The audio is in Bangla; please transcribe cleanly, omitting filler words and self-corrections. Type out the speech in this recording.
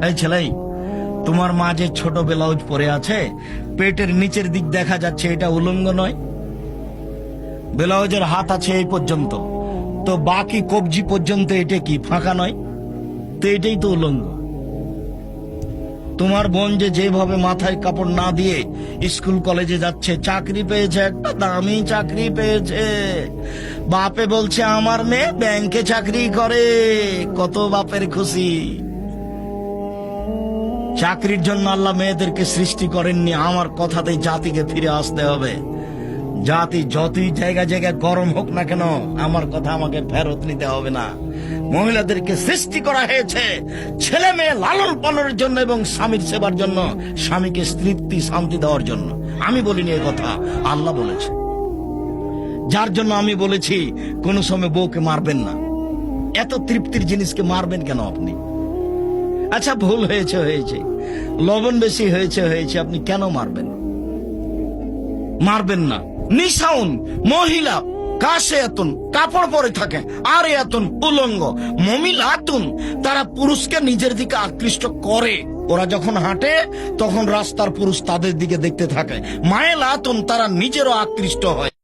এই ছেলে, তোমার মা যে ছোট ব্লাউজ পরে আছে, পেটের নিচের দিক দেখা যাচ্ছে, এটা উলঙ্গ নয়? ব্লাউজের হাত আছে এই পর্যন্ত, তো বাকি কবজি পর্যন্ত এটা কি ফাঁকা নয়? তো এটাই তো উলঙ্গ। তোমার বোন যে যেভাবে মাথায় কাপড় না দিয়ে স্কুল কলেজে যাচ্ছে, চাকরি পেয়েছে, একটা দামি চাকরি পেয়েছে, বাপে বলছে আমার মেয়ে ব্যাংকে চাকরি করে, কত বাপের খুশি। চাকরির জন্য আল্লাহ মেয়েদেরকে সৃষ্টি করেননি। আমার কথাতেই জাতিকে ফিরে আসতে হবে। জাতি যতই জায়গায় জায়গায় গরম হোক না কেন, আমার কথা আমাকে ফেরত নিতে হবে না। মহিলাদেরকে সৃষ্টি করা হয়েছে ছেলে মেয়ে লালন পালনের জন্য এবং স্বামীর সেবার জন্য, স্বামীকে তৃপ্তি শান্তি দেওয়ার জন্য। আমি বলিনি এ কথা, আল্লাহ বলেছে। যার জন্য আমি বলেছি কোন সময় বউকে মারবেন না। এত তৃপ্তির জিনিসকে মারবেন কেন আপনি? আচ্ছা, ভুল হয়েছে হয়েছে, লবণ বেশি হয়েছে হয়েছে, আপনি কেন মারবেন? মারবেন না। নিশাউন মহিলা কাশে এতন কাপড় পরে থাকে, আর এতন উলঙ্গ মমিলাতুন, তারা পুরুষকে নিজের দিকে আকৃষ্ট করে। ওরা যখন হাঁটে তখন রাস্তার পুরুষ তাদের দিকে দেখতে থাকে। মায়েলাতুন, তারা নিজেরও আকৃষ্ট হয়।